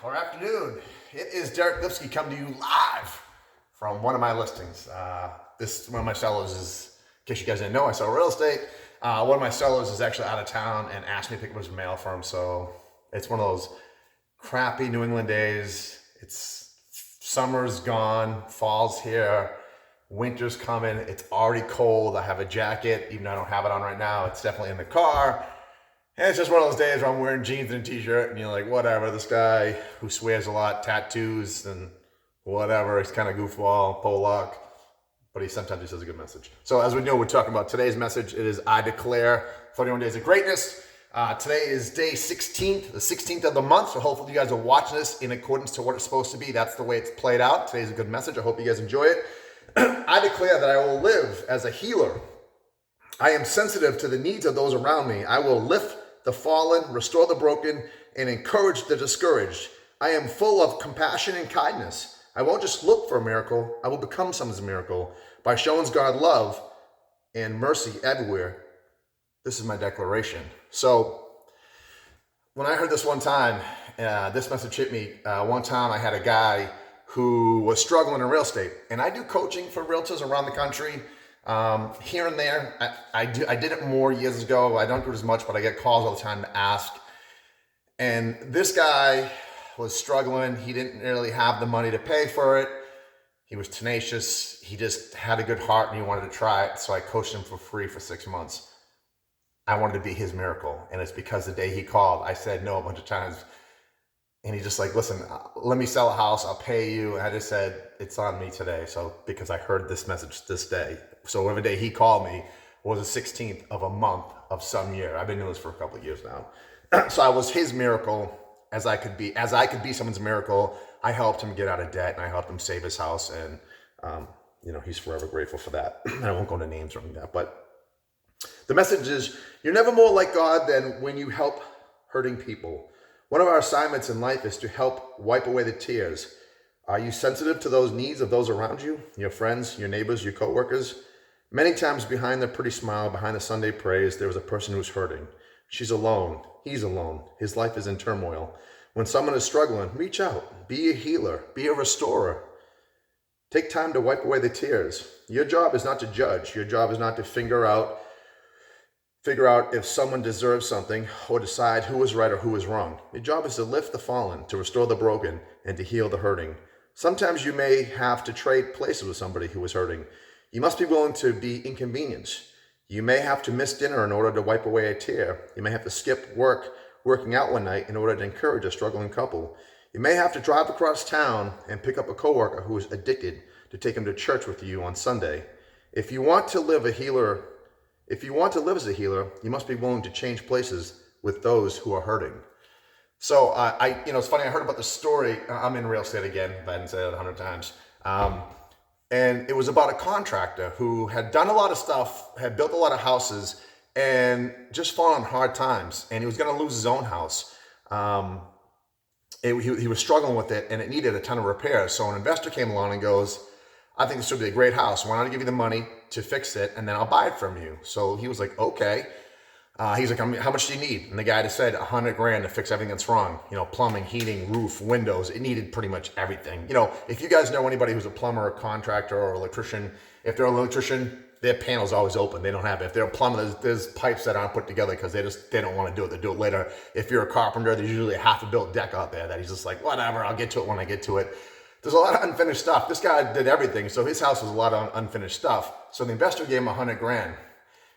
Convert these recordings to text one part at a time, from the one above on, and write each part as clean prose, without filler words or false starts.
or afternoon. It is Deric Lipski coming to you live from one of my listings. One of my sellers is, in case you guys didn't know, I sell real estate. One of my sellers is actually out of town and asked me to pick up his mail for him. So it's one of those crappy New England days. Summer's gone, fall's here, winter's coming. It's already cold. I have a jacket, even though I don't have it on right now. It's definitely in the car. And it's just one of those days where I'm wearing jeans and a t-shirt and you're like, whatever, this guy who swears a lot, tattoos and whatever, he's kind of goofball, Polak, but sometimes he says a good message. So as we know, we're talking about today's message. It is I Declare 31 Days of Greatness. Today is day 16th, the 16th of the month. So hopefully you guys are watching this in accordance to what it's supposed to be. That's the way it's played out. Today's a good message. I hope you guys enjoy it. I declare that I will live as a healer. I am sensitive to the needs of those around me. I will lift the fallen, restore the broken, and encourage the discouraged. I am full of compassion and kindness. I won't just look for a miracle. I will become someone's miracle by showing God love and mercy everywhere. This is my declaration. So when I heard this one time, this message hit me. One time I had a guy who was struggling in real estate, and I do coaching for realtors around the country. Here and there, I did it more years ago. I don't do it as much, but I get calls all the time to ask. And this guy was struggling. He didn't really have the money to pay for it. He was tenacious. He just had a good heart and he wanted to try it. So I coached him for free for 6 months. I wanted to be his miracle. And it's because the day he called, I said no a bunch of times. And he's just like, listen, let me sell a house. I'll pay you. And I just said, it's on me today. So because I heard this message this day. So every day he called me was the 16th of a month of some year. I've been doing this for a couple of years now. So I was his miracle as I could be. As I could be someone's miracle, I helped him get out of debt and I helped him save his house. And, he's forever grateful for that. I won't go into names or anything like that. But the message is, you're never more like God than when you help hurting people. One of our assignments in life is to help wipe away the tears. Are you sensitive to those needs of those around you, your friends, your neighbors, your coworkers? Many times behind the pretty smile, behind the Sunday praise, there is a person who's hurting. She's alone. He's alone. His life is in turmoil. When someone is struggling, reach out. Be a healer. Be a restorer. Take time to wipe away the tears. Your job is not to judge. Your job is not to figure out if someone deserves something or decide who is right or who is wrong. Your job is to lift the fallen, to restore the broken, and to heal the hurting. Sometimes you may have to trade places with somebody who is hurting. You must be willing to be inconvenienced. You may have to miss dinner in order to wipe away a tear. You may have to skip working out one night in order to encourage a struggling couple. You may have to drive across town and pick up a coworker who is addicted to take him to church with you on Sunday. If you want to live as a healer, you must be willing to change places with those who are hurting. So it's funny. I heard about the story. I'm in real estate again, but I hadn't said it 100 times. And it was about a contractor who had done a lot of stuff, had built a lot of houses, and just fallen on hard times. And he was going to lose his own house. He was struggling with it, and it needed a ton of repairs. So an investor came along and goes, I think this would be a great house. Why don't I give you the money to fix it, and then I'll buy it from you? So he was like, okay. He's like, how much do you need? And the guy just said $100,000 to fix everything that's wrong. Plumbing, heating, roof, windows. It needed pretty much everything. If you guys know anybody who's a plumber or contractor or electrician, if they're an electrician, their panel's always open. They don't have it. If they're a plumber, there's pipes that aren't put together because they don't want to do it. They do it later. If you're a carpenter, there's usually a half-built deck out there that he's just like, whatever, I'll get to it when I get to it. There's a lot of unfinished stuff. This guy did everything. So his house was a lot of unfinished stuff. So the investor gave him $100,000.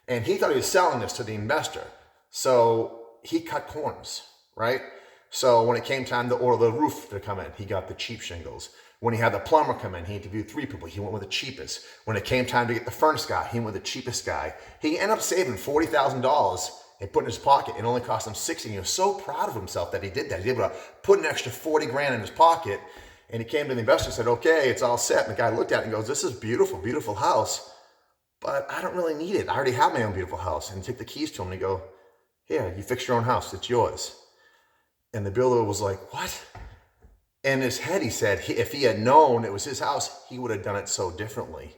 And he thought he was selling this to the investor. So he cut corners, right? So when it came time to order the roof to come in, he got the cheap shingles. When he had the plumber come in, he interviewed 3 people. He went with the cheapest. When it came time to get the furnace guy, he went with the cheapest guy. He ended up saving $40,000 and put in his pocket. It only cost him $60,000. He was so proud of himself that he did that. He was able to put an extra $40,000 in his pocket. And he came to the investor and said, okay, it's all set. And the guy looked at it and goes, this is beautiful, beautiful house, but I don't really need it. I already have my own beautiful house. And he took the keys to him and he go, here, you fix your own house. It's yours. And the builder was like, what? In his head, he said, if he had known it was his house, he would have done it so differently.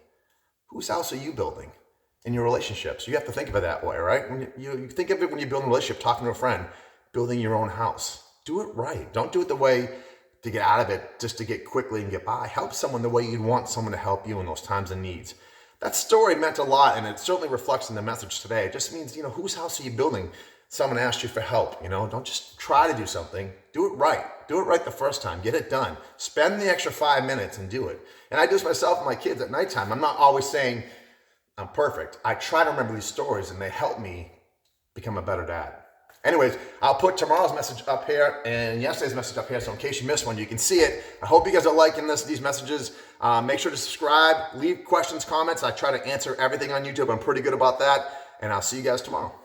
Whose house are you building in your relationships? You have to think of it that way, right? When you think of it when you're building a relationship, talking to a friend, building your own house. Do it right. Don't do it the way to get out of it, just to get quickly and get by. Help someone the way you'd want someone to help you in those times of needs. That story meant a lot, and it certainly reflects in the message today. It just means, whose house are you building? Someone asked you for help, Don't just try to do something. Do it right. Do it right the first time. Get it done. Spend the extra 5 minutes and do it. And I do this myself and my kids at nighttime. I'm not always saying I'm perfect. I try to remember these stories, and they help me become a better dad. Anyways, I'll put tomorrow's message up here and yesterday's message up here, so in case you missed one, you can see it. I hope you guys are liking these messages. Make sure to subscribe, leave questions, comments. I try to answer everything on YouTube. I'm pretty good about that, and I'll see you guys tomorrow.